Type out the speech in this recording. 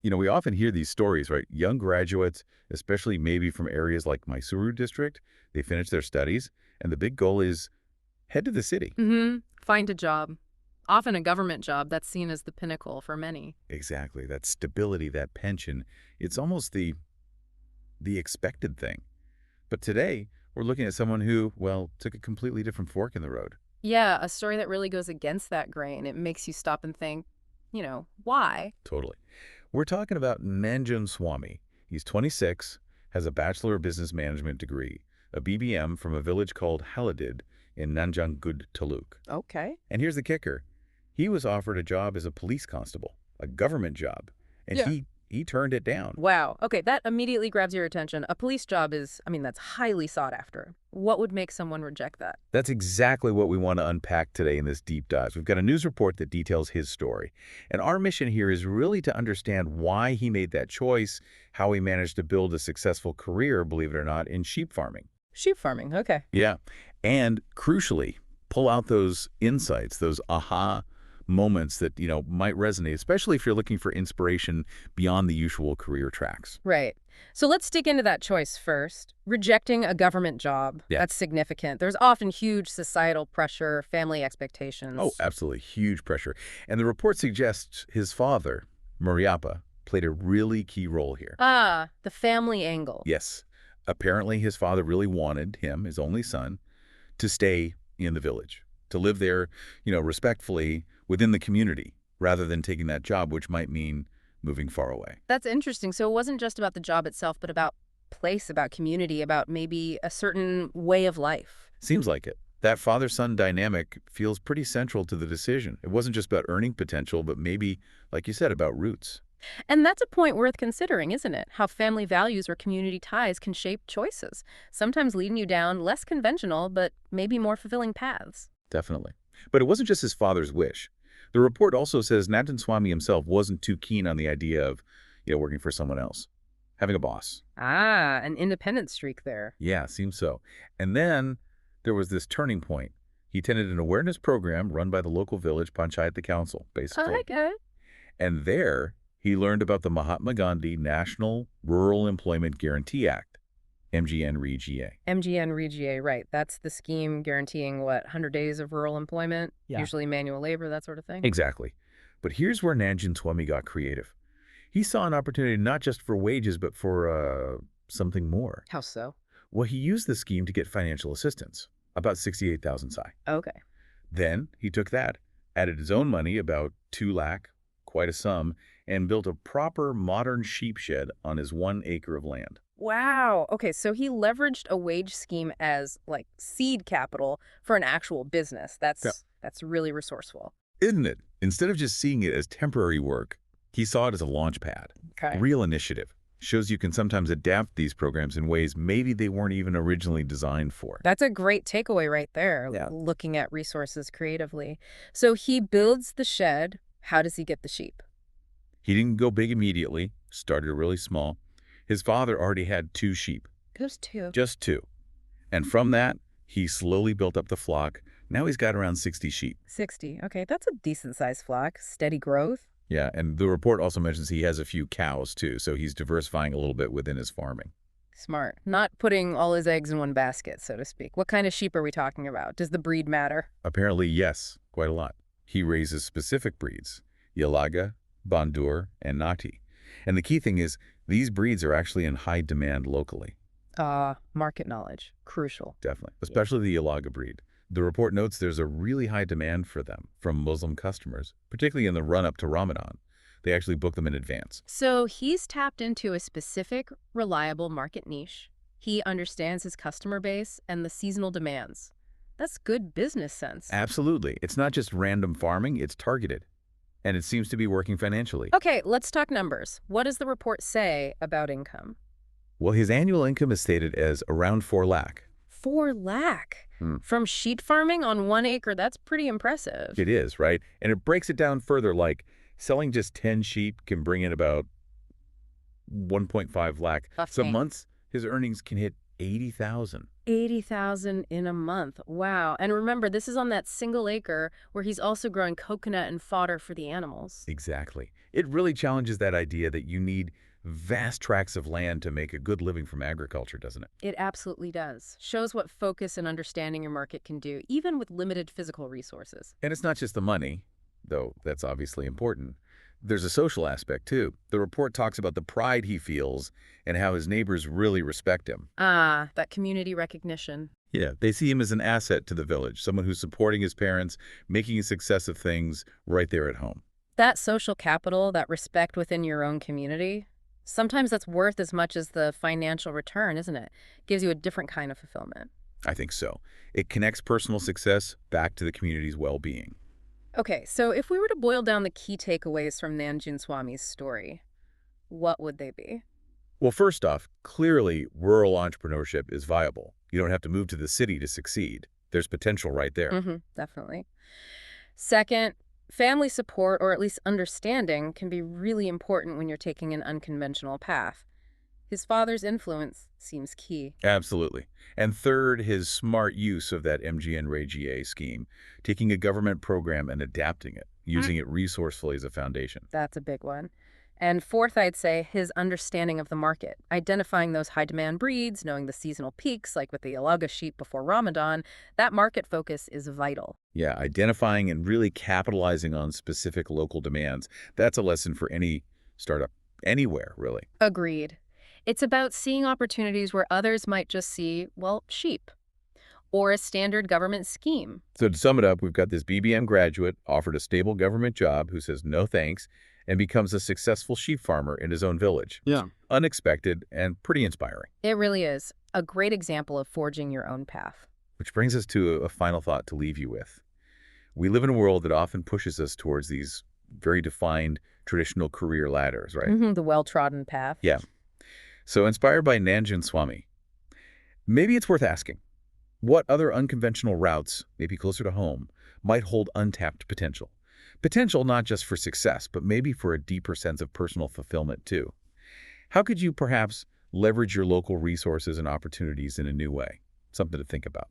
We often hear these stories, right? Young graduates, especially maybe from areas like Mysuru district, they finish their studies, and the big goal is head to the city. Find a job. Often a government job that's seen as the pinnacle for many. Exactly. That stability, that pension, it's almost the expected thing. But today, we're looking at someone who, well, took a completely different fork in the road. Yeah, a story that really goes against that grain. It makes you stop and think, why? Totally. We're talking about Nanjan Swamy. He's 26, has a Bachelor of Business Management degree, a BBM from a village called Haladid in Nanjangud Taluk. Okay. And here's the kicker. He was offered a job as a police constable, a government job, and Yeah. he turned it down. Wow. Okay, that immediately grabs your attention. A police job is, that's highly sought after. What would make someone reject that? That's exactly what we want to unpack today in this deep dive. We've got a news report that details his story. And our mission here is really to understand why he made that choice, how he managed to build a successful career, believe it or not, in sheep farming. Sheep farming. Okay. Yeah. And crucially, pull out those insights, those aha moments that, might resonate, especially if you're looking for inspiration beyond the usual career tracks. Right. So let's dig into that choice first. Rejecting a government job. Yeah. That's significant. There's often huge societal pressure, family expectations. Oh, absolutely. Huge pressure. And the report suggests his father, Muriappa, played a really key role here. Ah, the family angle. Yes. Apparently, his father really wanted him, his only son, to stay in the village, to live there, respectfully within the community, rather than taking that job, which might mean moving far away. That's interesting. So it wasn't just about the job itself, but about place, about community, about maybe a certain way of life. Seems like it. That father-son dynamic feels pretty central to the decision. It wasn't just about earning potential, but maybe, like you said, about roots. And that's a point worth considering, isn't it? How family values or community ties can shape choices, sometimes leading you down less conventional, but maybe more fulfilling paths. Definitely. But it wasn't just his father's wish. The report also says Nathan Swamy himself wasn't too keen on the idea of, working for someone else, having a boss. Ah, an independent streak there. Yeah, seems so. And then there was this turning point. He attended an awareness program run by the local village panchayat, the council, basically. Okay. And there, he learned about the Mahatma Gandhi National Rural Employment Guarantee Act, MGNREGA. MGNREGA, right. That's the scheme guaranteeing, 100 days of rural employment, Yeah. usually manual labor, that sort of thing? Exactly. But here's where Nanjan Swamy got creative. He saw an opportunity not just for wages, but for something more. How so? Well, he used the scheme to get financial assistance, about 68,000 sai. Okay. Then he took that, added his own money, about 2 lakh, quite a sum, and built a proper modern sheep shed on his 1 acre of land. Wow. Okay, so he leveraged a wage scheme as seed capital for an actual business. That's Yeah. that's really resourceful. Isn't it? Instead of just seeing it as temporary work, he saw it as a launch pad. Okay. Real initiative. Shows you can sometimes adapt these programs in ways maybe they weren't even originally designed for. That's a great takeaway right there, Yeah. looking at resources creatively. So he builds the shed. How does he get the sheep? He didn't go big immediately, started really small. His father already had 2 sheep, Just two. just 2. And from that, he slowly built up the flock. Now he's got around 60 sheep. 60. Okay, that's a decent-sized flock. Steady growth. Yeah, and the report also mentions he has a few cows too, so he's diversifying a little bit within his farming. Smart. Not putting all his eggs in one basket, so to speak. What kind of sheep are we talking about? Does the breed matter? Apparently, yes, quite a lot. He raises specific breeds, Yalaga, Bandur, and Nati. And the key thing is, these breeds are actually in high demand locally. Market knowledge. Crucial. Definitely, especially the Yalaga breed. The report notes there's a really high demand for them from Muslim customers, particularly in the run-up to Ramadan. They actually book them in advance. So he's tapped into a specific, reliable market niche. He understands his customer base and the seasonal demands. That's good business sense. Absolutely. It's not just random farming, it's targeted. And it seems to be working financially. Okay, let's talk numbers. What does the report say about income? Well, his annual income is stated as around 4 lakh. 4 lakh. Hmm. From sheep farming on 1 acre, that's pretty impressive. It is, right? And it breaks it down further, like selling just 10 sheep can bring in about 1.5 lakh. Tough Some game. months, his earnings can hit 80,000. 80,000 in a month. Wow. And remember, this is on that single acre where he's also growing coconut and fodder for the animals. Exactly. It really challenges that idea that you need vast tracts of land to make a good living from agriculture, doesn't it? It absolutely does. Shows what focus and understanding your market can do, even with limited physical resources. And it's not just the money, though that's obviously important. There's a social aspect, too. The report talks about the pride he feels and how his neighbors really respect him. Ah, that community recognition. Yeah, they see him as an asset to the village, someone who's supporting his parents, making a success of things right there at home. That social capital, that respect within your own community, sometimes that's worth as much as the financial return, isn't it? Gives you a different kind of fulfillment. I think so. It connects personal success back to the community's well-being. Okay, so if we were to boil down the key takeaways from Nanjun Swami's story, what would they be? Well, first off, clearly rural entrepreneurship is viable. You don't have to move to the city to succeed. There's potential right there. Definitely. Second, family support or at least understanding can be really important when you're taking an unconventional path. His father's influence seems key. Absolutely. And third, his smart use of that MGN-RAGA scheme, taking a government program and adapting it, using it resourcefully as a foundation. That's a big one. And fourth, I'd say his understanding of the market, identifying those high demand breeds, knowing the seasonal peaks, like with the Alaga sheep before Ramadan, that market focus is vital. Yeah, identifying and really capitalizing on specific local demands. That's a lesson for any startup anywhere, really. Agreed. It's about seeing opportunities where others might just see, well, sheep or a standard government scheme. So to sum it up, we've got this BBM graduate offered a stable government job who says no thanks and becomes a successful sheep farmer in his own village. Yeah. Unexpected and pretty inspiring. It really is a great example of forging your own path. Which brings us to a final thought to leave you with. We live in a world that often pushes us towards these very defined traditional career ladders, right? The well-trodden path. Yeah. So inspired by Nanjun Swami, maybe it's worth asking, what other unconventional routes, maybe closer to home, might hold untapped potential? Potential not just for success, but maybe for a deeper sense of personal fulfillment too. How could you perhaps leverage your local resources and opportunities in a new way? Something to think about.